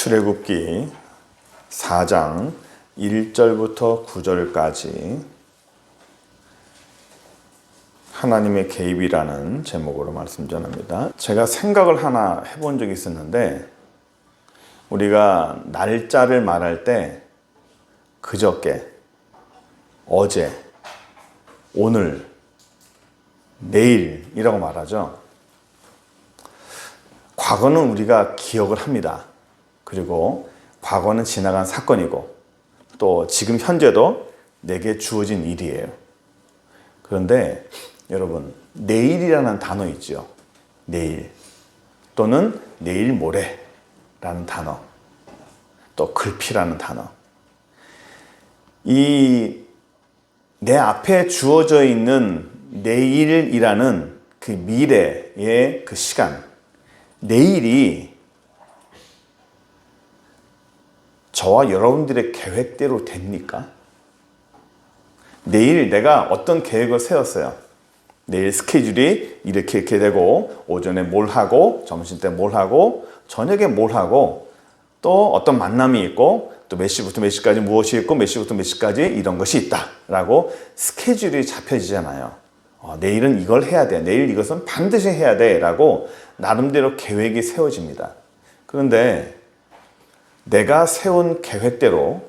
출애굽기 4장 1절부터 9절까지 하나님의 개입이라는 제목으로 말씀 전합니다. 제가 생각을 하나 해본 적이 있었는데, 우리가 날짜를 말할 때 그저께, 어제, 오늘, 내일이라고 말하죠. 과거는 우리가 기억을 합니다. 그리고 과거는 지나간 사건이고 또 지금 현재도 내게 주어진 일이에요. 그런데 여러분, 내일이라는 단어 있죠. 내일 또는 내일 모레라는 단어, 또 글피라는 단어. 이 내 앞에 주어져 있는 내일이라는 그 미래의 그 시간, 내일이 저와 여러분들의 계획대로 됩니까? 내일 내가 어떤 계획을 세웠어요. 내일 스케줄이 이렇게 되고, 오전에 뭘 하고, 점심때 뭘 하고, 저녁에 뭘 하고, 또 어떤 만남이 있고, 또 몇 시부터 몇 시까지 무엇이 있고, 몇 시부터 몇 시까지 이런 것이 있다 라고 스케줄이 잡혀지잖아요. 내일은 이걸 해야 돼, 내일 이것은 반드시 해야 돼 라고 나름대로 계획이 세워집니다. 그런데 내가 세운 계획대로,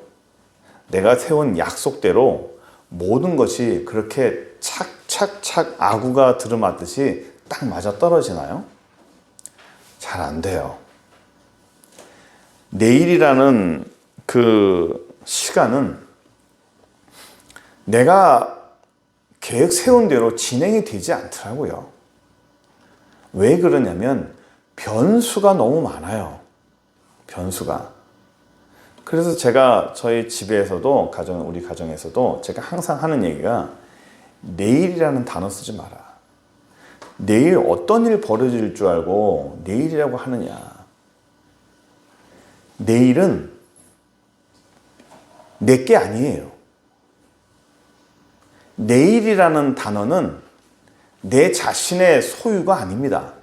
내가 세운 약속대로 모든 것이 그렇게 착착착 아구가 들어맞듯이 딱 맞아 떨어지나요? 잘 안 돼요. 내일이라는 그 시간은 내가 계획 세운 대로 진행이 되지 않더라고요. 왜 그러냐면 변수가 너무 많아요. 변수가. 그래서 제가 저희 집에서도, 우리 가정에서도 제가 항상 하는 얘기가, 내일이라는 단어 쓰지 마라. 내일 어떤 일 벌어질 줄 알고 내일이라고 하느냐. 내일은 내게 아니에요. 내일이라는 단어는 내 자신의 소유가 아닙니다.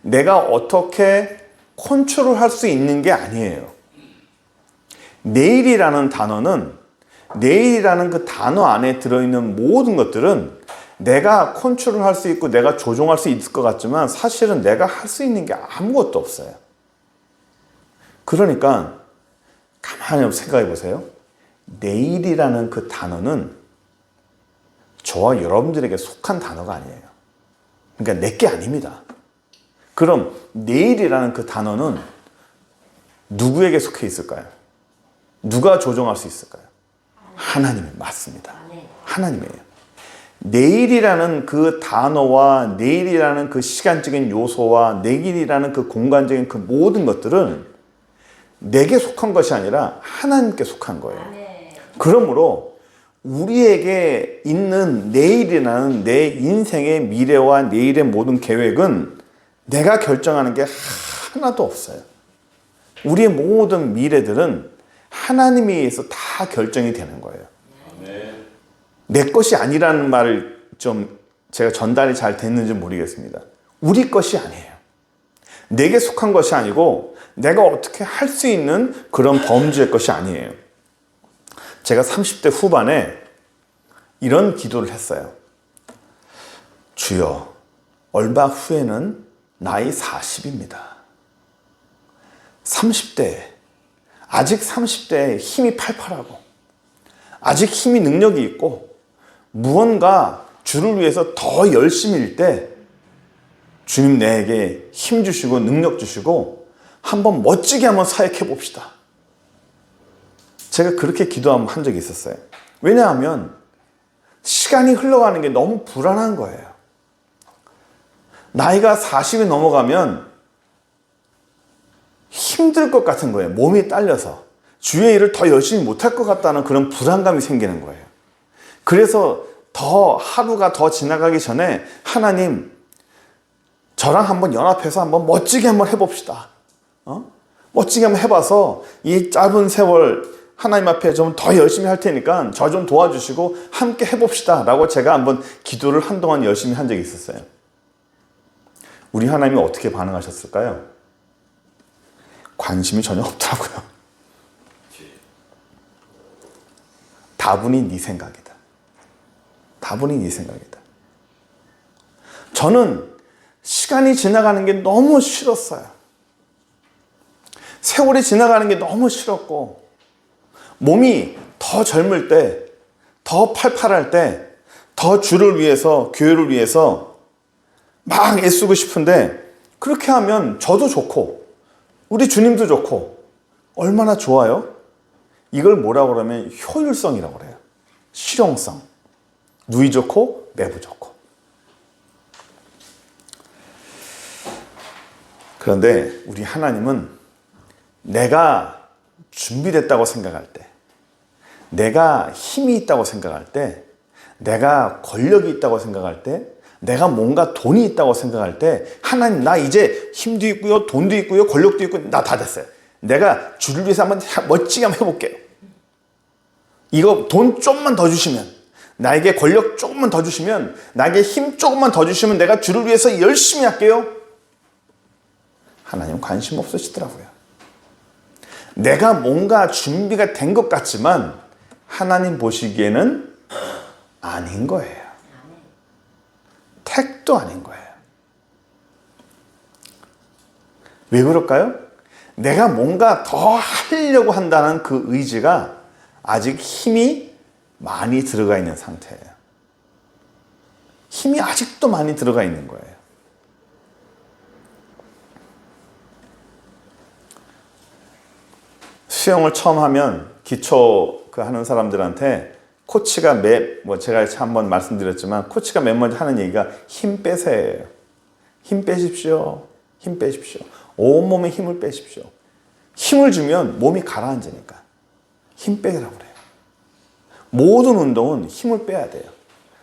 내가 어떻게 컨트롤할 수 있는 게 아니에요. 내일이라는 단어는, 내일이라는 그 단어 안에 들어있는 모든 것들은 내가 컨트롤할 수 있고 내가 조종할 수 있을 것 같지만 사실은 내가 할 수 있는 게 아무것도 없어요. 그러니까 가만히 생각해 보세요. 내일이라는 그 단어는 저와 여러분들에게 속한 단어가 아니에요. 그러니까 내게 아닙니다. 그럼 내일이라는 그 단어는 누구에게 속해 있을까요? 누가 조종할 수 있을까요? 하나님이 맞습니다. 하나님이에요. 내일이라는 그 단어와 내일이라는 그 시간적인 요소와 내일이라는 그 공간적인 그 모든 것들은 내게 속한 것이 아니라 하나님께 속한 거예요. 그러므로 우리에게 있는 내일이라는 내 인생의 미래와 내일의 모든 계획은 내가 결정하는 게 하나도 없어요. 우리의 모든 미래들은 하나님에 의해서 다 결정이 되는 거예요. 내 것이 아니라는 말을 좀 제가 전달이 잘 됐는지 모르겠습니다. 우리 것이 아니에요. 내게 속한 것이 아니고 내가 어떻게 할 수 있는 그런 범주의 것이 아니에요. 제가 30대 후반에 이런 기도를 했어요. 주여, 얼마 후에는 나이 40입니다. 30대, 아직 30대에 힘이 팔팔하고 아직 힘이 능력이 있고 무언가 주를 위해서 더 열심히 일 때 주님 내게 힘 주시고 능력 주시고 한번 멋지게 한번 사역해 봅시다. 제가 그렇게 기도한 적이 있었어요. 왜냐하면 시간이 흘러가는 게 너무 불안한 거예요. 나이가 40이 넘어가면 힘들 것 같은 거예요. 몸이 딸려서 주의 일을 더 열심히 못할 것 같다는 그런 불안감이 생기는 거예요. 그래서 더 하루가 더 지나가기 전에 하나님, 저랑 한번 연합해서 한번 멋지게 한번 해봅시다. 멋지게 한번 해봐서 이 짧은 세월 하나님 앞에 좀 더 열심히 할 테니까 저 좀 도와주시고 함께 해봅시다 라고 제가 한번 기도를 한동안 열심히 한 적이 있었어요. 우리 하나님이 어떻게 반응하셨을까요? 관심이 전혀 없더라고요. 다분히 네 생각이다. 다분히 네 생각이다. 저는 시간이 지나가는 게 너무 싫었어요. 세월이 지나가는 게 너무 싫었고, 몸이 더 젊을 때, 더 팔팔할 때, 더 주를 위해서, 교회를 위해서 막 애쓰고 싶은데, 그렇게 하면 저도 좋고, 우리 주님도 좋고, 얼마나 좋아요? 이걸 뭐라고 그러면 효율성이라고 그래요. 실용성. 누이 좋고, 매부 좋고. 그런데 우리 하나님은 내가 준비됐다고 생각할 때, 내가 힘이 있다고 생각할 때, 내가 권력이 있다고 생각할 때, 내가 뭔가 돈이 있다고 생각할 때, 하나님 나 이제 힘도 있고요, 돈도 있고요, 권력도 있고, 나 다 됐어요. 내가 주를 위해서 한번 멋지게 한번 해볼게요. 이거 돈 조금만 더 주시면, 나에게 권력 조금만 더 주시면, 나에게 힘 조금만 더 주시면 내가 주를 위해서 열심히 할게요. 하나님 관심 없으시더라고요. 내가 뭔가 준비가 된 것 같지만 하나님 보시기에는 아닌 거예요. 택도 아닌 거예요. 왜 그럴까요? 내가 뭔가 더 하려고 한다는 그 의지가 아직 힘이 많이 들어가 있는 상태예요. 힘이 아직도 많이 들어가 있는 거예요. 수영을 처음 하면 기초 하는 사람들한테 코치가 제가 한번 말씀드렸지만 코치가 맨 먼저 하는 얘기가 힘 빼세요. 힘 빼십시오. 힘 빼십시오. 온몸에 힘을 빼십시오. 힘을 주면 몸이 가라앉으니까 힘 빼라고 그래요. 모든 운동은 힘을 빼야 돼요.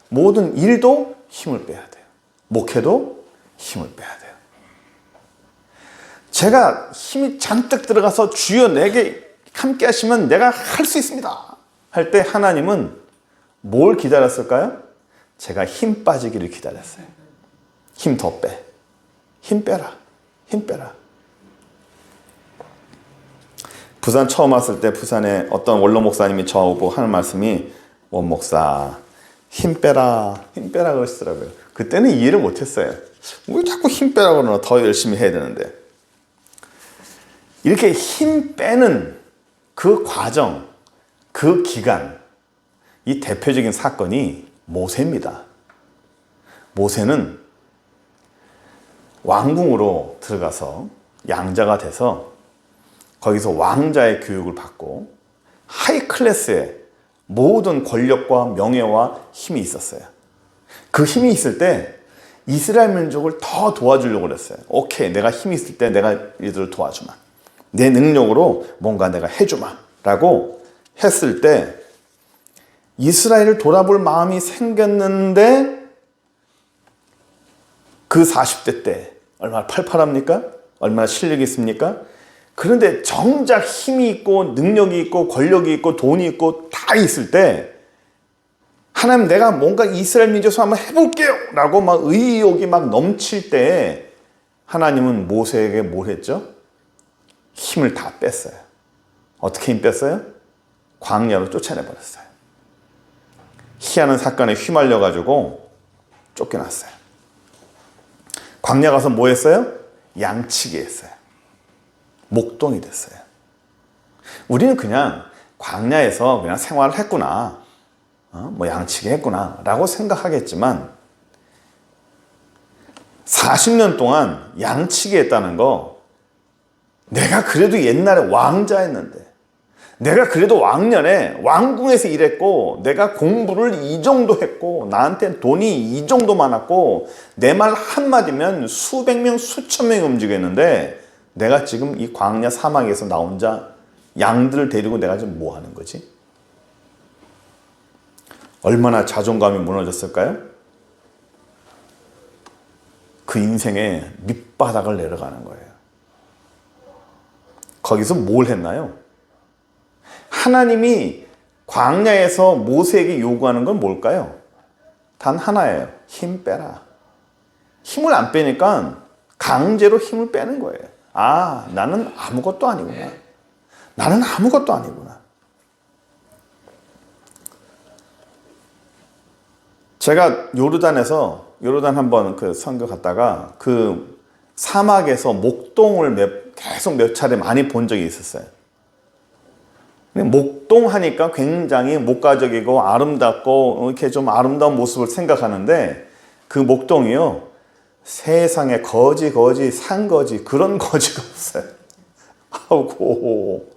모든 일도 힘을 빼야 돼요. 목회도 힘을 빼야 돼요. 제가 힘이 잔뜩 들어가서 주여 내게 함께 하시면 내가 할 수 있습니다 할 때 하나님은 뭘 기다렸을까요? 제가 힘 빠지기를 기다렸어요. 힘 더 빼. 힘 빼라. 힘 빼라. 부산 처음 왔을 때 부산에 어떤 원로 목사님이 저하고 하는 말씀이 원 목사 힘 빼라. 힘 빼라 그러시더라고요. 그때는 이해를 못했어요. 왜 자꾸 힘 빼라 그러나 더 열심히 해야 되는데. 이렇게 힘 빼는 그 과정, 그 기간, 이 대표적인 사건이 모세입니다. 모세는 왕궁으로 들어가서 양자가 돼서 거기서 왕자의 교육을 받고 하이 클래스의 모든 권력과 명예와 힘이 있었어요. 그 힘이 있을 때 이스라엘 민족을 더 도와주려고 그랬어요. 오케이, 내가 힘이 있을 때 내가 이들을 도와주마. 내 능력으로 뭔가 내가 해주마 라고 했을 때 이스라엘을 돌아볼 마음이 생겼는데 그 40대 때 얼마나 팔팔합니까? 얼마나 실력이 있습니까? 그런데 정작 힘이 있고 능력이 있고 권력이 있고 돈이 있고 다 있을 때 하나님 내가 뭔가 이스라엘 민족에서 한번 해볼게요 라고 막 의욕이 막 넘칠 때 하나님은 모세에게 뭘 했죠? 힘을 다 뺐어요. 어떻게 힘 뺐어요? 광야로 쫓아내버렸어요. 희한한 사건에 휘말려가지고 쫓겨났어요. 광야 가서 뭐 했어요? 양치기 했어요. 목동이 됐어요. 우리는 그냥 광야에서 그냥 생활을 했구나. 뭐 양치기 했구나 라고 생각하겠지만 40년 동안 양치기 했다는 거 내가 그래도 옛날에 왕자였는데 내가 그래도 왕년에 왕궁에서 일했고 내가 공부를 이 정도 했고 나한테 돈이 이 정도 많았고 내 말 한마디면 수백 명 수천 명이 움직였는데 내가 지금 이 광야 사막에서 나 혼자 양들을 데리고 내가 지금 뭐 하는 거지? 얼마나 자존감이 무너졌을까요? 그 인생의 밑바닥을 내려가는 거예요. 거기서 뭘 했나요? 하나님이 광야에서 모세에게 요구하는 건 뭘까요? 단 하나예요. 힘 빼라. 힘을 안 빼니까 강제로 힘을 빼는 거예요. 아, 나는 아무것도 아니구나. 나는 아무것도 아니구나. 제가 요르단 한번 그 선교 갔다가 그 사막에서 목동을 계속 몇 차례 많이 본 적이 있었어요. 목동하니까 굉장히 목가적이고 아름답고 이렇게 좀 아름다운 모습을 생각하는데 그 목동이요, 세상에 거지 산거지 그런 거지가 없어요. 아이고,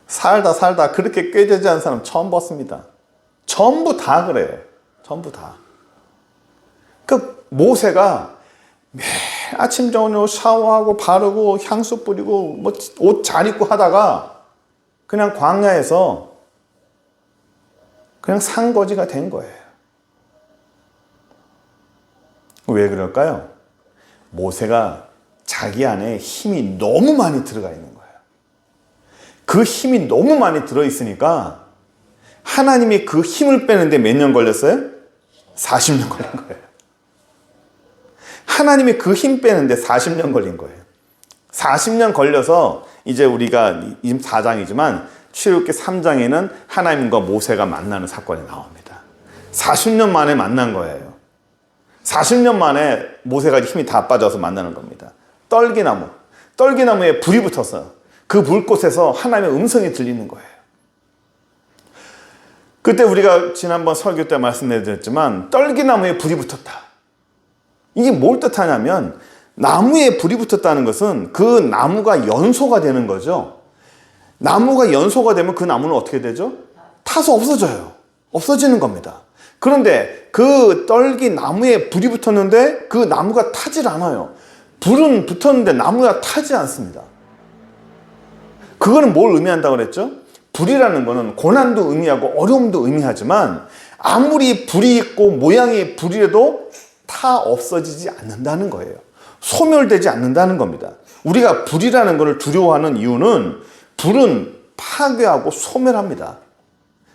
살다 그렇게 꾀되지 않은 사람 처음 봤습니다. 전부 다 그래요. 전부 다. 그 모세가 매일 아침 저녁 샤워하고 바르고 향수 뿌리고 뭐 옷 잘 입고 하다가 그냥 광야에서 그냥 산거지가 된 거예요. 왜 그럴까요? 모세가 자기 안에 힘이 너무 많이 들어가 있는 거예요. 그 힘이 너무 많이 들어있으니까 하나님이 그 힘을 빼는데 몇 년 걸렸어요? 40년 걸린 거예요. 하나님이 그 힘 빼는데 40년 걸린 거예요. 40년 걸려서 이제 우리가 4장이지만 출애굽기 3장에는 하나님과 모세가 만나는 사건이 나옵니다. 40년 만에 만난 거예요. 40년 만에 모세가 힘이 다 빠져서 만나는 겁니다. 떨기나무에 불이 붙었어요. 그 불꽃에서 하나님의 음성이 들리는 거예요. 그때 우리가 지난번 설교 때 말씀드렸지만 떨기나무에 불이 붙었다. 이게 뭘 뜻하냐면 나무에 불이 붙었다는 것은 그 나무가 연소가 되는 거죠. 나무가 연소가 되면 그 나무는 어떻게 되죠? 타서 없어져요. 없어지는 겁니다. 그런데 그 떨기 나무에 불이 붙었는데 그 나무가 타질 않아요. 불은 붙었는데 나무가 타지 않습니다. 그거는 뭘 의미한다고 그랬죠? 불이라는 거는 고난도 의미하고 어려움도 의미하지만 아무리 불이 있고 모양이 불이라도 타 없어지지 않는다는 거예요. 소멸되지 않는다는 겁니다. 우리가 불이라는 것을 두려워하는 이유는 불은 파괴하고 소멸합니다.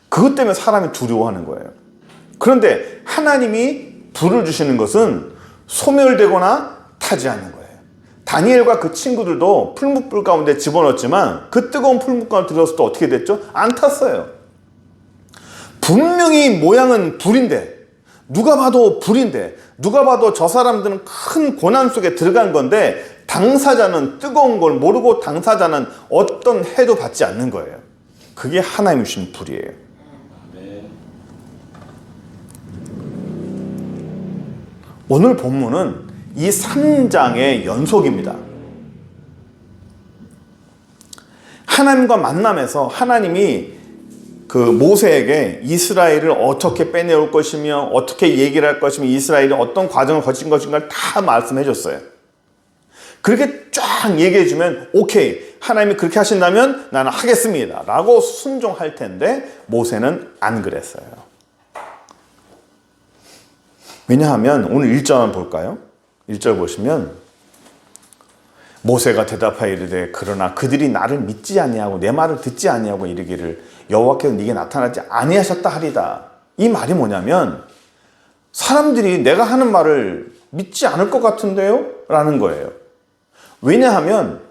그것 때문에 사람이 두려워하는 거예요. 그런데 하나님이 불을 주시는 것은 소멸되거나 타지 않는 거예요. 다니엘과 그 친구들도 풀무불 가운데 집어넣었지만 그 뜨거운 풀무불 가운데 들어서 또 어떻게 됐죠? 안 탔어요. 분명히 모양은 불인데, 누가 봐도 불인데, 누가 봐도 저 사람들은 큰 고난 속에 들어간 건데 당사자는 뜨거운 걸 모르고 당사자는 어떤 해도 받지 않는 거예요. 그게 하나님이 주신 불이에요. 오늘 본문은 이 3장의 연속입니다. 하나님과 만남에서 하나님이 그 모세에게 이스라엘을 어떻게 빼내올 것이며 어떻게 얘기를 할 것이며 이스라엘이 어떤 과정을 거친 것인가를 다 말씀해 줬어요. 그렇게 쫙 얘기해 주면 오케이, 하나님이 그렇게 하신다면 나는 하겠습니다 라고 순종할 텐데 모세는 안 그랬어요. 왜냐하면 오늘 1절 한번 볼까요? 1절 보시면 모세가 대답하여 이르되 그러나 그들이 나를 믿지 아니하고 내 말을 듣지 아니하고 이르기를 여호와께서 네게 나타나지 아니하셨다 하리다. 이 말이 뭐냐면 사람들이 내가 하는 말을 믿지 않을 것 같은데요? 라는 거예요. 왜냐하면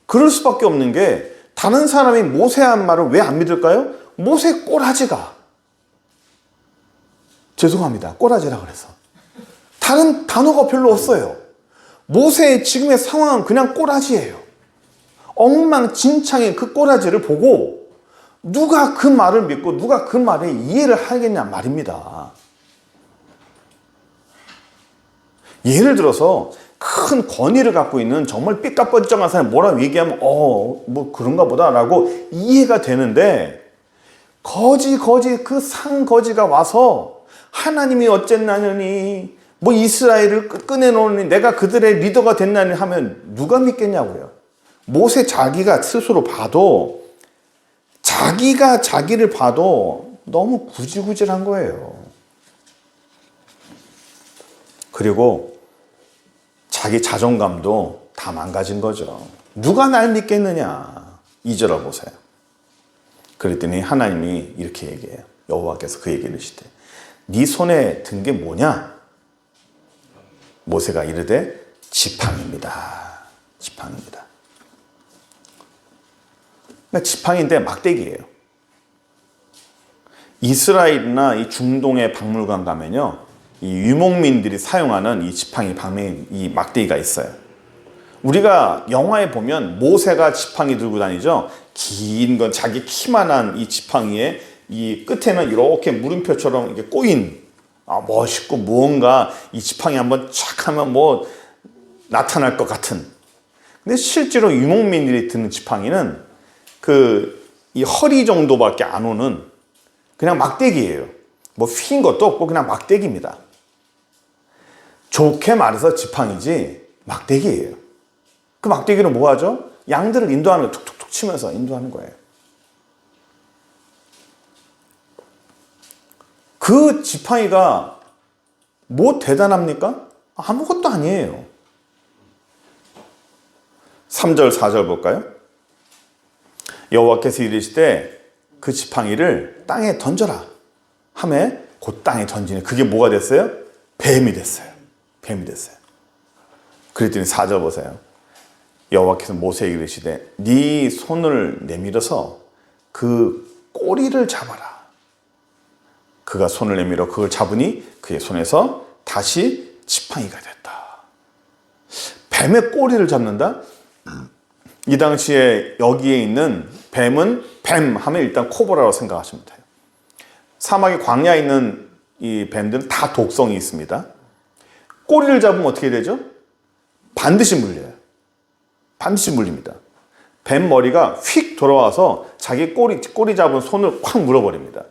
그럴 수밖에 없는 게 다른 사람이 모세한 말을 왜 안 믿을까요? 모세 꼬라지가, 죄송합니다, 꼬라지라 그래서 다른 단어가 별로 없어요. 모세의 지금의 상황은 그냥 꼬라지예요. 엉망진창의 그 꼬라지를 보고 누가 그 말을 믿고 누가 그 말에 이해를 하겠냐 말입니다. 예를 들어서 큰 권위를 갖고 있는 정말 삐까뻔쩍한 사람이 뭐라고 얘기하면 뭐 그런가 보다 라고 이해가 되는데 거지 그 상거지가 와서 하나님이 어쨌나니 뭐 이스라엘을 꺼내놓으니 내가 그들의 리더가 됐나니 하면 누가 믿겠냐고요. 모세 자기가 스스로 봐도 자기가 자기를 봐도 너무 구질구질한 거예요. 그리고 자기 자존감도 다 망가진 거죠. 누가 날 믿겠느냐. 2절을 보세요. 그랬더니 하나님이 이렇게 얘기해요. 여호와께서 그 얘기를 하시되 네 손에 든 게 뭐냐? 모세가 이르되 지팡이입니다. 지팡이입니다. 그러니까 지팡이인데 막대기예요. 이스라엘이나 이 중동의 박물관 가면요, 이 유목민들이 사용하는 이 지팡이, 이 막대기가 있어요. 우리가 영화에 보면 모세가 지팡이 들고 다니죠. 긴 건 자기 키만한 이 지팡이에 이 끝에는 이렇게 물음표처럼 이렇게 꼬인, 멋있고 무언가 이 지팡이 한번 촥 하면 뭐 나타날 것 같은. 근데 실제로 유목민들이 드는 지팡이는 이 허리 정도밖에 안 오는 그냥 막대기예요. 뭐 휜 것도 없고 그냥 막대기입니다. 좋게 말해서 지팡이지 막대기예요. 그 막대기로 뭐 하죠? 양들을 인도하는 거예요. 툭툭툭 치면서 인도하는 거예요. 그 지팡이가 뭐 대단합니까? 아무것도 아니에요. 3절, 4절 볼까요? 여호와께서 이르시되 그 지팡이를 땅에 던져라 하매 곧 땅에 던지니 그게 뭐가 됐어요? 뱀이 됐어요. 뱀이 됐어요. 그랬더니 4절 보세요. 여호와께서 모세에게 이르시되 네 손을 내밀어서 그 꼬리를 잡아라. 그가 손을 내밀어 그걸 잡으니 그의 손에서 다시 지팡이가 됐다. 뱀의 꼬리를 잡는다? 이 당시에 여기에 있는 뱀은 뱀 하면 일단 코브라라고 생각하시면 돼요. 사막의 광야에 있는 이 뱀들은 다 독성이 있습니다. 꼬리를 잡으면 어떻게 되죠? 반드시 물려요. 반드시 물립니다. 뱀 머리가 휙 돌아와서 자기 꼬리 잡은 손을 확 물어버립니다.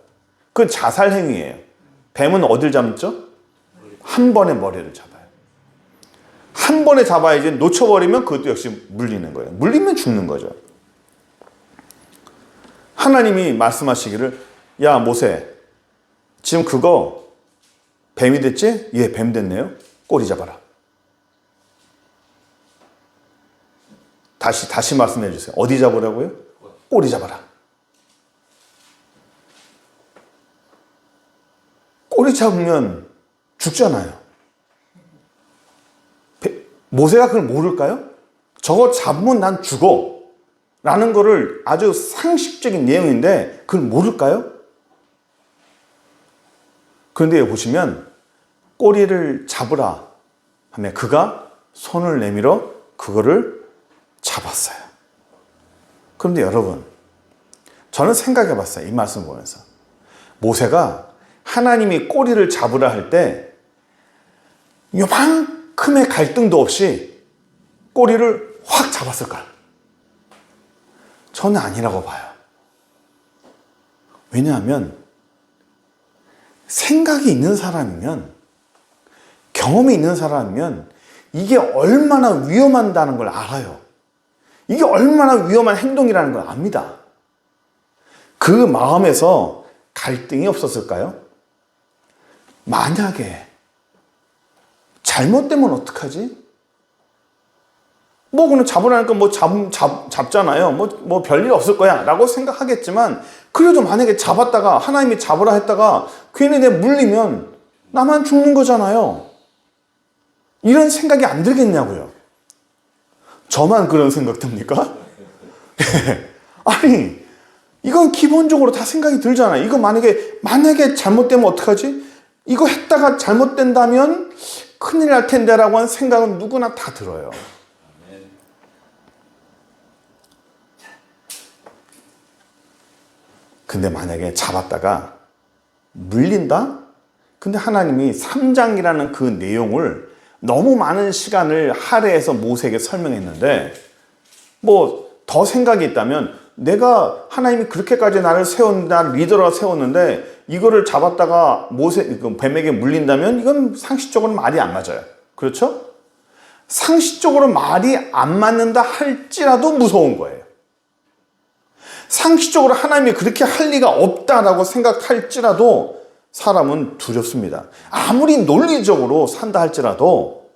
그건 자살 행위예요. 뱀은 어딜 잡죠? 한 번에 머리를 잡아요. 한 번에 잡아야지 놓쳐버리면 그것도 역시 물리는 거예요. 물리면 죽는 거죠. 하나님이 말씀하시기를 야 모세 지금 그거 뱀이 됐지? 예, 뱀 됐네요. 꼬리 잡아라. 다시 말씀해 주세요. 어디 잡으라고요? 꼬리 잡아라. 꼬리 잡으면 죽잖아요. 모세가 그걸 모를까요? 저거 잡으면 난 죽어 라는 거를 아주 상식적인 내용인데 그걸 모를까요? 그런데 여기 보시면 꼬리를 잡으라 하면 그가 손을 내밀어 그거를 잡았어요. 그런데 여러분, 저는 생각해 봤어요. 이 말씀 보면서. 모세가 하나님이 꼬리를 잡으라 할 때 요만큼의 갈등도 없이 꼬리를 확 잡았을까요? 저는 아니라고 봐요. 왜냐하면 생각이 있는 사람이면, 경험이 있는 사람이면 이게 얼마나 위험하다는 걸 알아요. 이게 얼마나 위험한 행동이라는 걸 압니다. 그 마음에서 갈등이 없었을까요? 만약에 잘못되면 어떡하지? 뭐 그냥 잡으라니까 뭐 잡잖아요. 뭐 별일 없을 거야 라고 생각하겠지만, 그래도 만약에 잡았다가 하나님이 잡으라 했다가 괜히 내 물리면 나만 죽는 거잖아요. 이런 생각이 안 들겠냐고요. 저만 그런 생각 듭니까? 아니, 이건 기본적으로 다 생각이 들잖아요. 이거 만약에 잘못되면 어떡하지? 이거 했다가 잘못된다면 큰일 날 텐데 라고 하는 생각은 누구나 다 들어요. 근데 만약에 잡았다가 물린다? 근데 하나님이 3장이라는 그 내용을 너무 많은 시간을 할애해서 모세에게 설명했는데, 뭐 더 생각이 있다면 내가 하나님이 그렇게까지 나를 리더로 세웠는데 이거를 잡았다가 뱀에게 물린다면 이건 상식적으로 말이 안 맞아요. 그렇죠? 상식적으로 말이 안 맞는다 할지라도 무서운 거예요. 상식적으로 하나님이 그렇게 할 리가 없다라고 생각할지라도 사람은 두렵습니다. 아무리 논리적으로 산다 할지라도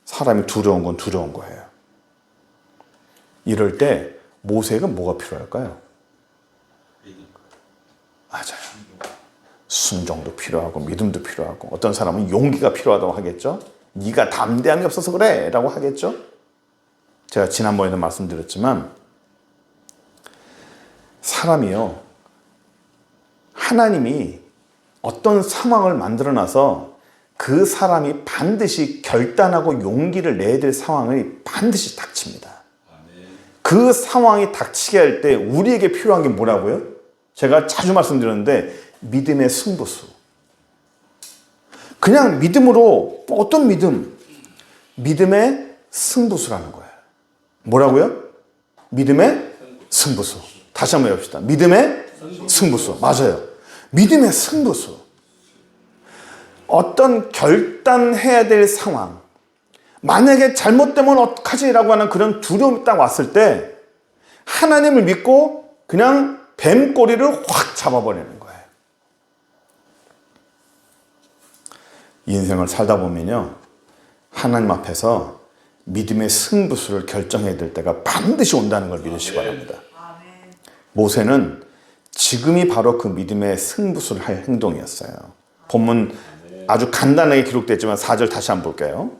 사람이 두려운 건 두려운 거예요. 이럴 때 모세가 뭐가 필요할까요? 맞아요. 순종도 필요하고 믿음도 필요하고, 어떤 사람은 용기가 필요하다고 하겠죠. 네가 담대함이 없어서 그래 라고 하겠죠. 제가 지난번에도 말씀드렸지만 사람이요, 하나님이 어떤 상황을 만들어놔서 그 사람이 반드시 결단하고 용기를 내야 될 상황이 반드시 닥칩니다. 그 상황이 닥치게 할 때 우리에게 필요한 게 뭐라고요? 제가 자주 말씀드렸는데 믿음의 승부수. 그냥 믿음으로, 어떤 믿음? 믿음의 승부수라는 거예요. 뭐라고요? 믿음의 승부수. 다시 한번 해봅시다. 믿음의 승부수. 맞아요. 믿음의 승부수. 어떤 결단해야 될 상황, 만약에 잘못되면 어떡하지? 라고 하는 그런 두려움이 딱 왔을 때 하나님을 믿고 그냥 뱀꼬리를 확 잡아버리는 거예요. 인생을 살다 보면요, 하나님 앞에서 믿음의 승부수를 결정해야 될 때가 반드시 온다는 걸 믿으시기 바랍니다. 모세는 지금이 바로 그 믿음의 승부수를 할 행동이었어요. 본문 아주 간단하게 기록됐지만 4절 다시 한번 볼게요.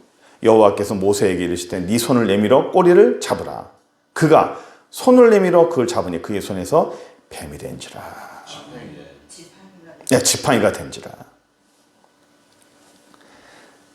여호와께서 모세에게 이르시되 네 손을 내밀어 꼬리를 잡으라. 그가 손을 내밀어 그걸 잡으니 그의 손에서 뱀이 된지라. 지팡이가 된지라.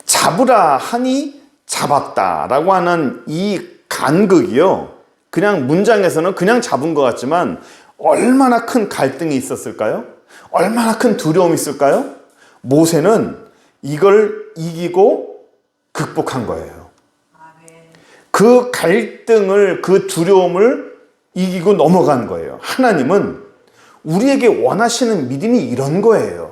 잡으라 하니 잡았다라고 하는 이 간극이요, 그냥 문장에서는 그냥 잡은 것 같지만 얼마나 큰 갈등이 있었을까요? 얼마나 큰 두려움이 있을까요? 모세는 이걸 이기고 극복한 거예요. 그 갈등을, 그 두려움을 이기고 넘어간 거예요. 하나님은 우리에게 원하시는 믿음이 이런 거예요.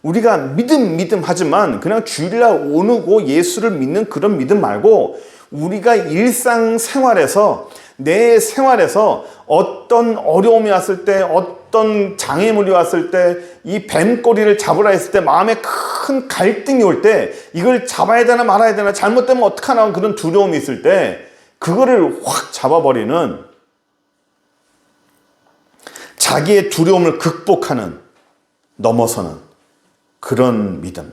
우리가 믿음 하지만 그냥 주일날 오르고 예수를 믿는 그런 믿음 말고, 우리가 일상생활에서, 내 생활에서 어떤 어려움이 왔을 때, 어떤 장애물이 왔을 때, 이 뱀꼬리를 잡으라 했을 때 마음에 큰 갈등이 올 때, 이걸 잡아야 되나 말아야 되나, 잘못되면 어떡하나 그런 두려움이 있을 때 그거를 확 잡아버리는, 자기의 두려움을 극복하는, 넘어서는 그런 믿음.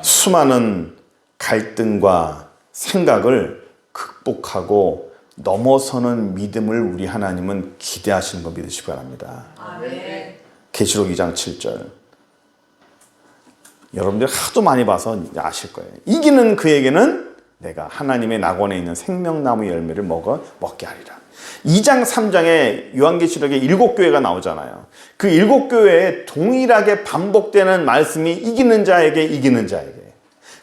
수많은 갈등과 생각을 극복하고 넘어서는 믿음을 우리 하나님은 기대하시는 거 믿으시기 바랍니다. 계시록 2장 7절. 여러분들 하도 많이 봐서 이제 아실 거예요. 이기는 그에게는 내가 하나님의 낙원에 있는 생명나무 열매를 먹게 하리라. 2장 3장에 요한계시록에 7교회가 나오잖아요. 그 7교회에 동일하게 반복되는 말씀이 이기는 자에게, 이기는 자에게.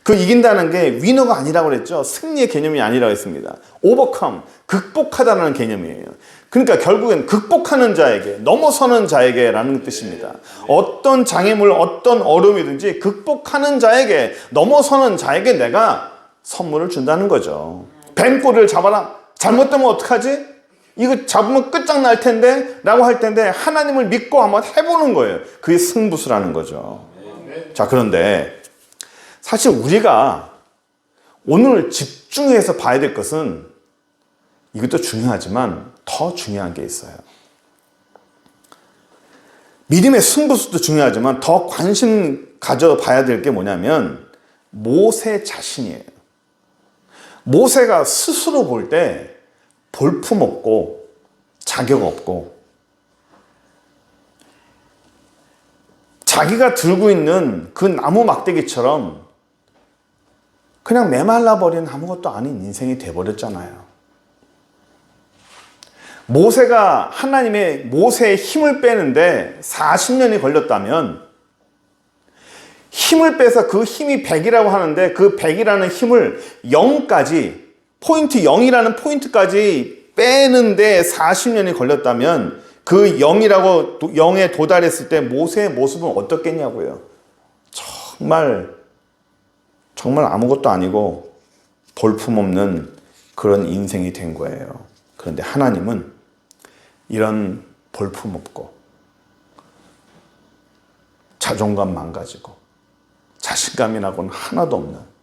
그 이긴다는 게 위너가 아니라고 그랬죠. 승리의 개념이 아니라고 했습니다. overcome, 극복하다는 개념이에요. 그러니까 결국엔 극복하는 자에게, 넘어서는 자에게라는 뜻입니다. 어떤 장애물, 어떤 어려움이든지 극복하는 자에게, 넘어서는 자에게 내가 선물을 준다는 거죠. 뱀꼬리를 잡아라. 잘못되면 어떡하지? 이거 잡으면 끝장날 텐데 라고 할 텐데 하나님을 믿고 한번 해보는 거예요. 그게 승부수라는 거죠. 자, 그런데 사실 우리가 오늘 집중해서 봐야 될 것은, 이것도 중요하지만 더 중요한 게 있어요. 믿음의 승부수도 중요하지만 더 관심 가져봐야 될 게 뭐냐면 모세 자신이에요. 모세가 스스로 볼 때 볼품없고 자격 없고, 자기가 들고 있는 그 나무 막대기처럼 그냥 메말라버린 아무것도 아닌 인생이 돼버렸잖아요. 모세가 모세의 힘을 빼는데 40년이 걸렸다면, 힘을 빼서 그 힘이 100이라고 하는데 그 100이라는 힘을 0까지, 포인트 0이라는 포인트까지 빼는데 40년이 걸렸다면, 그 0에 도달했을 때 모세의 모습은 어떻겠냐고요. 정말 아무것도 아니고 볼품없는 그런 인생이 된 거예요. 그런데 하나님은 이런 볼품없고 자존감 망가지고 자신감이라고는 하나도 없는,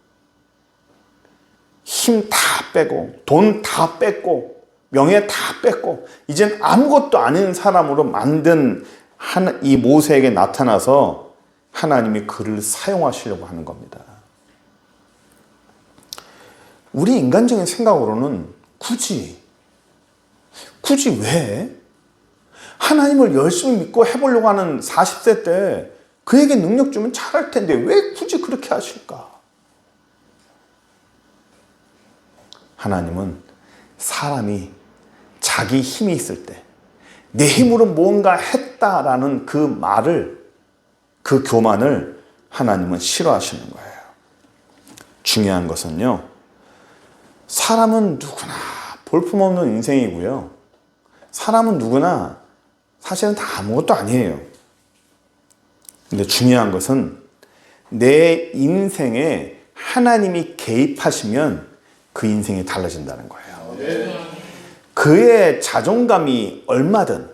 힘 다 빼고 돈 다 뺐고 명예 다 뺐고 이젠 아무것도 아닌 사람으로 만든 이 모세에게 나타나서 하나님이 그를 사용하시려고 하는 겁니다. 우리 인간적인 생각으로는 굳이 왜? 하나님을 열심히 믿고 해보려고 하는 40세 때 그에게 능력 주면 잘할 텐데 왜 굳이 그렇게 하실까? 하나님은 사람이 자기 힘이 있을 때 내 힘으로 뭔가 했다라는 그 말을, 그 교만을 하나님은 싫어하시는 거예요. 중요한 것은요, 사람은 누구나 볼품없는 인생이고요, 사람은 누구나 사실은 다 아무것도 아니에요. 근데 중요한 것은 내 인생에 하나님이 개입하시면 그 인생이 달라진다는 거예요. 그의 자존감이 얼마든,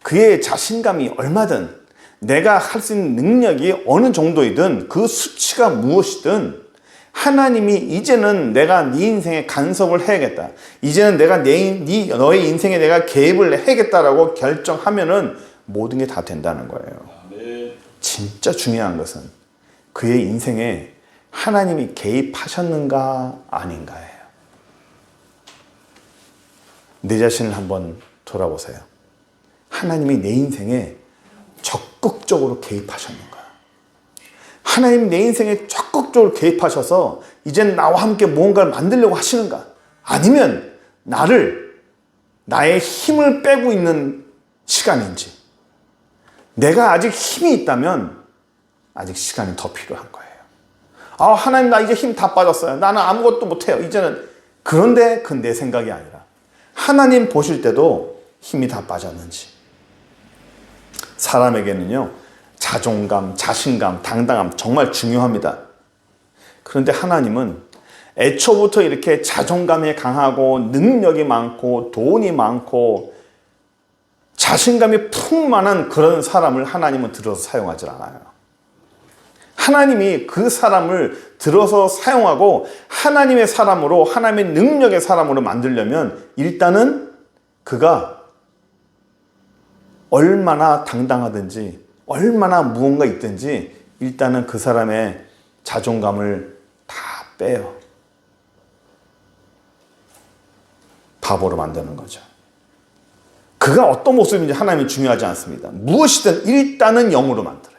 그의 자신감이 얼마든, 내가 할 수 있는 능력이 어느 정도이든, 그 수치가 무엇이든 하나님이 이제는 내가 네 인생에 간섭을 해야겠다, 이제는 내가 너의 인생에 내가 개입을 해야겠다라고 결정하면은 모든 게 다 된다는 거예요. 진짜 중요한 것은 그의 인생에 하나님이 개입하셨는가 아닌가예요. 내 자신을 한번 돌아보세요. 하나님이 내 인생에 적극적으로 개입하셨는가? 하나님 내 인생에 적극적으로 개입하셔서 이젠 나와 함께 무언가를 만들려고 하시는가? 아니면 나의 힘을 빼고 있는 시간인지, 내가 아직 힘이 있다면 아직 시간이 더 필요한 거예요. 하나님 나 이제 힘 다 빠졌어요. 나는 아무것도 못해요. 이제는. 그런데 그건 내 생각이 아니라 하나님 보실 때도 힘이 다 빠졌는지. 사람에게는요, 자존감, 자신감, 당당함 정말 중요합니다. 그런데 하나님은 애초부터 이렇게 자존감이 강하고 능력이 많고 돈이 많고 자신감이 풍만한 그런 사람을 하나님은 들어서 사용하지 않아요. 하나님이 그 사람을 들어서 사용하고 하나님의 사람으로, 하나님의 능력의 사람으로 만들려면 일단은 그가 얼마나 당당하든지 얼마나 무언가 있든지 일단은 그 사람의 자존감을 다 빼요. 바보로 만드는 거죠. 그가 어떤 모습인지 하나님이 중요하지 않습니다. 무엇이든 일단은 영으로 만들어요.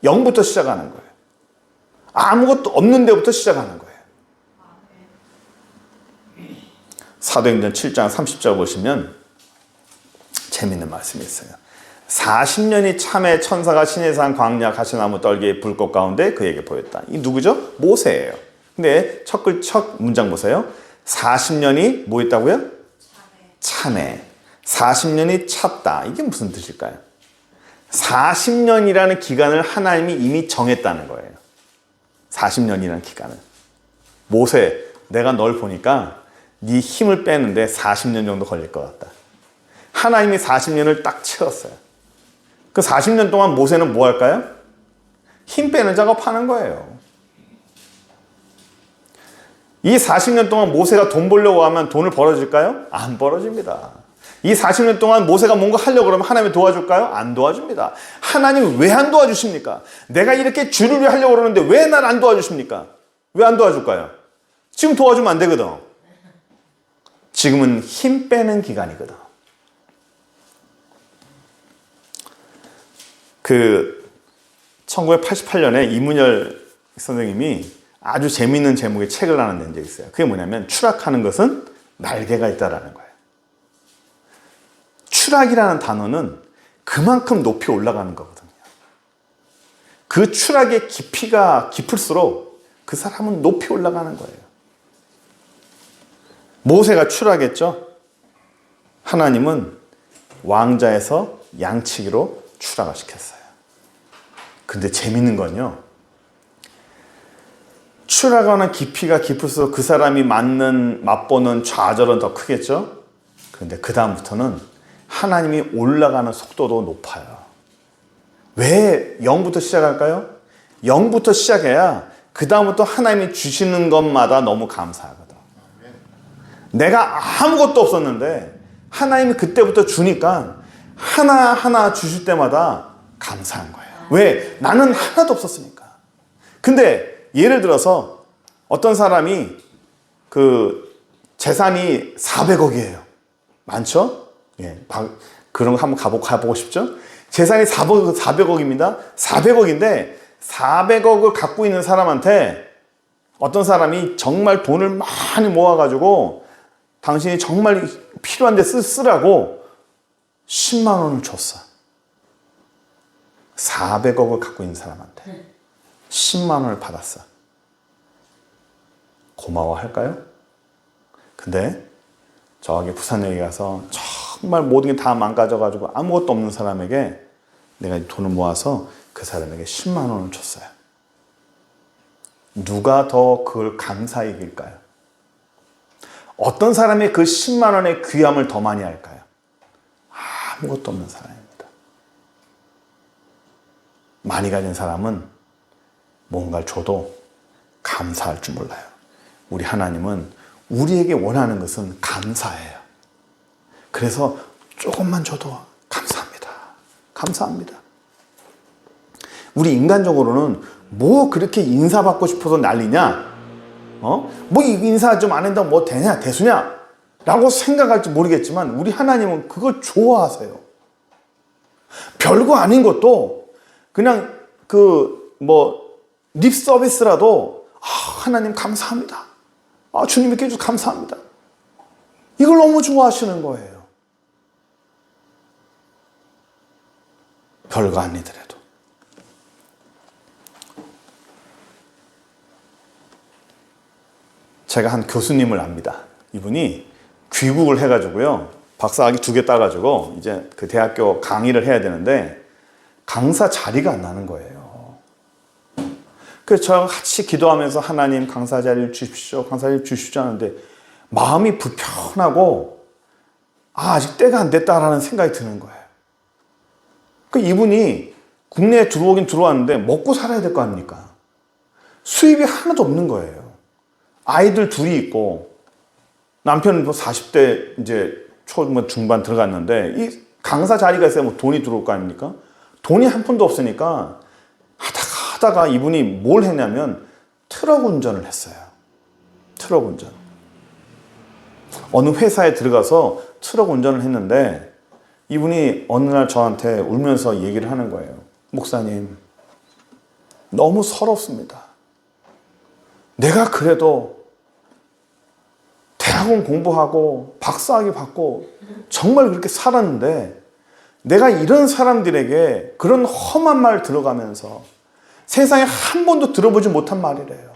영부터 시작하는 거예요. 아무것도 없는 데부터 시작하는 거예요. 사도행전 7장 30절 보시면 재밌는 말씀이 있어요. 40년이 참에 천사가 시내산 광야 가시나무 떨기의 불꽃 가운데 그에게 보였다. 이 누구죠? 모세예요. 근데 첫 문장 보세요. 40년이 뭐 있다고요? 참에. 40년이 찼다. 이게 무슨 뜻일까요? 40년이라는 기간을 하나님이 이미 정했다는 거예요. 40년이라는 기간을. 모세, 내가 널 보니까 네 힘을 빼는데 40년 정도 걸릴 것 같다. 하나님이 40년을 딱 채웠어요. 그 40년 동안 모세는 뭐 할까요? 힘 빼는 작업하는 거예요. 이 40년 동안 모세가 돈 벌려고 하면 돈을 벌어질까요? 안 벌어집니다. 이 40년 동안 모세가 뭔가 하려고 그러면 하나님이 도와줄까요? 안 도와줍니다. 하나님 왜 안 도와주십니까? 내가 이렇게 주를 위해 하려고 그러는데 왜 날 안 도와주십니까? 왜 안 도와줄까요? 지금 도와주면 안 되거든. 지금은 힘 빼는 기간이거든. 1988년에 이문열 선생님이 아주 재미있는 제목의 책을 하나 낸 적이 있어요. 그게 뭐냐면 추락하는 것은 날개가 있다라는 거예요. 추락이라는 단어는 그만큼 높이 올라가는 거거든요. 그 추락의 깊이가 깊을수록 그 사람은 높이 올라가는 거예요. 모세가 추락했죠. 하나님은 왕자에서 양치기로 추락을 시켰어요. 근데 재밌는 건요, 추락하는 깊이가 깊을수록 그 사람이 맛보는 좌절은 더 크겠죠. 그런데 그 다음부터는 하나님이 올라가는 속도도 높아요. 왜 0부터 시작할까요? 0부터 시작해야 그 다음부터 하나님이 주시는 것마다 너무 감사하거든. 내가 아무것도 없었는데 하나님이 그때부터 주니까 하나하나 주실 때마다 감사한 거예요. 왜? 나는 하나도 없었으니까. 근데 예를 들어서 어떤 사람이 그 재산이 400억이에요. 많죠? 예, 그런 거 한번 가보고 싶죠? 재산이 400억입니다. 400억인데 400억을 갖고 있는 사람한테 어떤 사람이 정말 돈을 많이 모아가지고 당신이 정말 필요한 데 쓰라고 10만 원을 줬어. 400억을 갖고 있는 사람한테 10만 원을 받았어. 고마워할까요? 근데 저기 부산역에 가서 정말 모든 게 다 망가져가지고 아무것도 없는 사람에게 내가 돈을 모아서 그 사람에게 10만 원을 줬어요. 누가 더 그걸 감사히 여길까요? 어떤 사람이 그 10만 원의 귀함을 더 많이 할까요? 아무것도 없는 사람입니다. 많이 가진 사람은 뭔가를 줘도 감사할 줄 몰라요. 우리 하나님은 우리에게 원하는 것은 감사예요. 그래서 조금만 줘도 감사합니다. 감사합니다. 우리 인간적으로는 뭐 그렇게 인사받고 싶어서 난리냐? 뭐 인사 좀 안 한다고 뭐 되냐? 대수냐? 라고 생각할지 모르겠지만 우리 하나님은 그걸 좋아하세요. 별거 아닌 것도 그냥 립 서비스라도 하나님 감사합니다. 주님께 해주셔서 감사합니다. 이걸 너무 좋아하시는 거예요. 별거 아니더라도. 제가 한 교수님을 압니다. 이분이 귀국을 해가지고요. 박사학위 2개 따가지고 이제 그 대학교 강의를 해야 되는데 강사 자리가 안 나는 거예요. 그래서 저랑 같이 기도하면서 하나님 강사 자리를 주십시오. 강사 자리를 주십시오 하는데 마음이 불편하고 아직 때가 안 됐다라는 생각이 드는 거예요. 그 이분이 국내에 들어오긴 들어왔는데 먹고 살아야 될 거 아닙니까? 수입이 하나도 없는 거예요. 아이들 둘이 있고 남편은 40대 이제 중반 들어갔는데 이 강사 자리가 있어야 뭐 돈이 들어올 거 아닙니까? 돈이 한 푼도 없으니까 하다가 이분이 뭘 했냐면 트럭 운전을 했어요. 트럭 운전. 어느 회사에 들어가서 트럭 운전을 했는데 이분이 어느 날 저한테 울면서 얘기를 하는 거예요. 목사님, 너무 서럽습니다. 내가 그래도 대학원 공부하고 박사학위 받고 정말 그렇게 살았는데 내가 이런 사람들에게 그런 험한 말 들어가면서 세상에 한 번도 들어보지 못한 말이래요.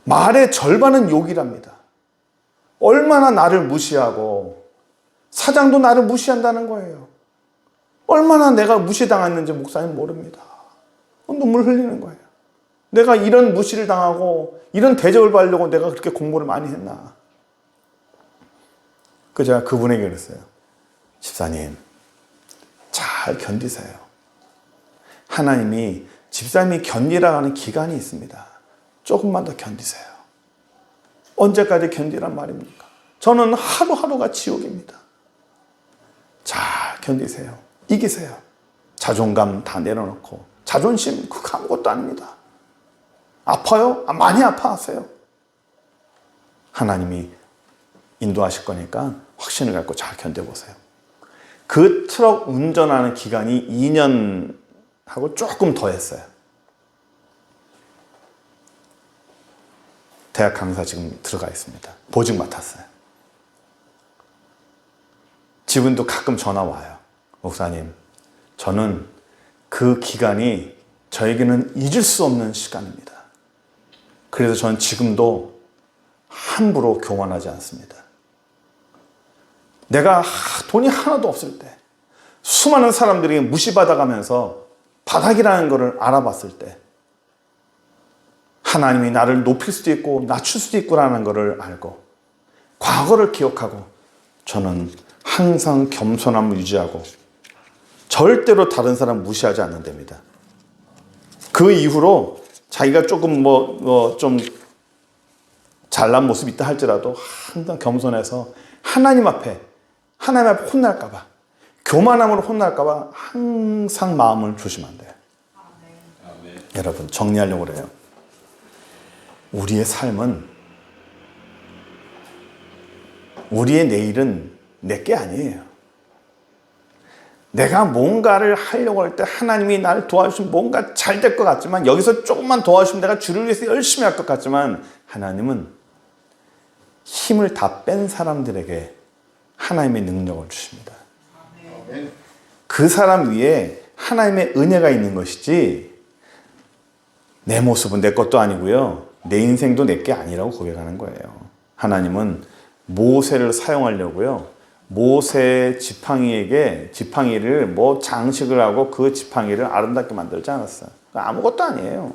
말의 절반은 욕이랍니다. 얼마나 나를 무시하고 사장도 나를 무시한다는 거예요. 얼마나 내가 무시당했는지 목사님 모릅니다. 눈물 흘리는 거예요. 내가 이런 무시를 당하고 이런 대접을 받으려고 내가 그렇게 공부를 많이 했나. 제가 그분에게 그랬어요. 집사님, 잘 견디세요. 하나님이 집사님이 견디라고 하는 기간이 있습니다. 조금만 더 견디세요. 언제까지 견디란 말입니까? 저는 하루하루가 지옥입니다. 잘 견디세요. 이기세요. 자존감 다 내려놓고 자존심 그거 아무것도 아닙니다. 아파요? 많이 아파하세요. 하나님이 인도하실 거니까 확신을 갖고 잘 견뎌보세요. 그 트럭 운전하는 기간이 2년하고 조금 더 했어요. 대학 강사 지금 들어가 있습니다. 보직 맡았어요. 지금도 가끔 전화 와요. 목사님, 저는 그 기간이 저에게는 잊을 수 없는 시간입니다. 그래서 저는 지금도 함부로 교만하지 않습니다. 내가 돈이 하나도 없을 때 수많은 사람들이 무시받아가면서 바닥이라는 것을 알아봤을 때 하나님이 나를 높일 수도 있고 낮출 수도 있구라는 것을 알고 과거를 기억하고 저는 항상 겸손함을 유지하고 절대로 다른 사람 무시하지 않는답니다. 그 이후로 자기가 조금 좀 잘난 모습이 있다 할지라도 항상 겸손해서 하나님 앞에 혼날까봐, 교만함으로 혼날까봐 항상 마음을 조심하면 돼요. 아멘. 여러분, 정리하려고 그래요. 우리의 삶은 우리의 내일은 내게 아니에요. 내가 뭔가를 하려고 할 때 하나님이 나를 도와주시면 뭔가 잘 될 것 같지만, 여기서 조금만 도와주시면 내가 주를 위해서 열심히 할 것 같지만, 하나님은 힘을 다 뺀 사람들에게 하나님의 능력을 주십니다. 그 사람 위에 하나님의 은혜가 있는 것이지, 내 모습은 내 것도 아니고요, 내 인생도 내 게 아니라고 고백하는 거예요. 하나님은 모세를 사용하려고요, 모세 지팡이를 뭐 장식을 하고 그 지팡이를 아름답게 만들지 않았어요. 아무것도 아니에요.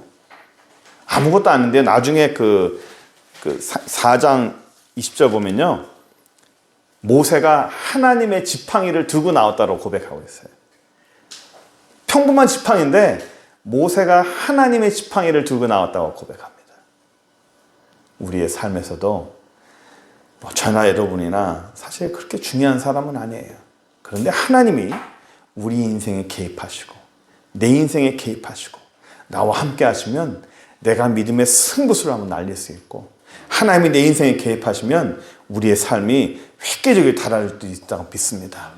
아무것도 아닌데 나중에 그 4장 20절 보면요, 모세가 하나님의 지팡이를 들고 나왔다고 고백하고 있어요. 평범한 지팡이인데 모세가 하나님의 지팡이를 들고 나왔다고 고백합니다. 우리의 삶에서도 뭐 저나 여러분이나 사실 그렇게 중요한 사람은 아니에요. 그런데 하나님이 우리 인생에 개입하시고 내 인생에 개입하시고 나와 함께 하시면 내가 믿음의 승부수를 한번 날릴 수 있고, 하나님이 내 인생에 개입하시면 우리의 삶이 획기적으로 달아날 수 있다고 믿습니다.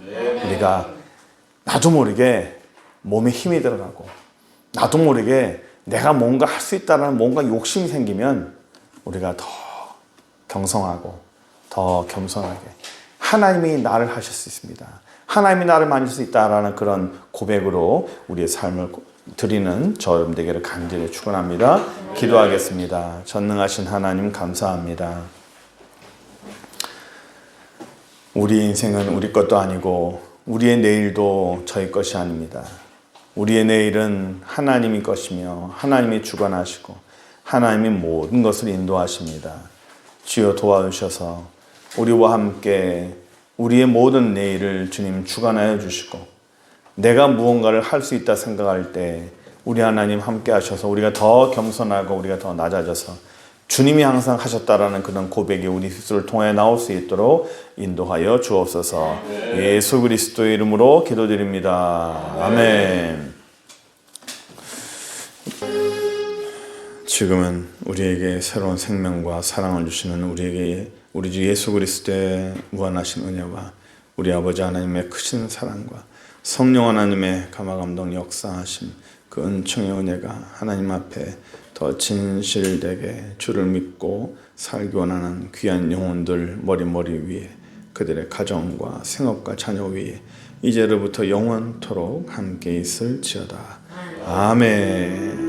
우리가 나도 모르게 몸에 힘이 들어가고 나도 모르게 내가 뭔가 할 수 있다는 뭔가 욕심이 생기면 우리가 더 경성하고 더 겸손하게 하나님이 나를 하실 수 있습니다. 하나님이 나를 만질 수 있다라는 그런 고백으로 우리의 삶을 드리는 저 여러분 되기를 간절히 축원합니다. 기도하겠습니다. 전능하신 하나님 감사합니다. 우리 인생은 우리 것도 아니고 우리의 내일도 저희 것이 아닙니다. 우리의 내일은 하나님의 것이며 하나님이 주관하시고 하나님이 모든 것을 인도하십니다. 주여 도와주셔서 우리와 함께 우리의 모든 내일을 주님 주관하여 주시고, 내가 무언가를 할 수 있다 생각할 때 우리 하나님 함께 하셔서 우리가 더 겸손하고 우리가 더 낮아져서 주님이 항상 하셨다라는 그런 고백이 우리 스스로를 통해 나올 수 있도록 인도하여 주옵소서. 예수 그리스도의 이름으로 기도드립니다. 아멘. 지금은 우리에게 새로운 생명과 사랑을 주시는 우리 주 예수 그리스도의 무한하신 은혜와 우리 아버지 하나님의 크신 사랑과 성령 하나님의 감화감동 역사하심, 그 은총의 은혜가 하나님 앞에 더 진실되게 주를 믿고 살기 원하는 귀한 영혼들 머리 위에, 그들의 가정과 생업과 자녀 위에 이제로부터 영원토록 함께 있을지어다. 아멘.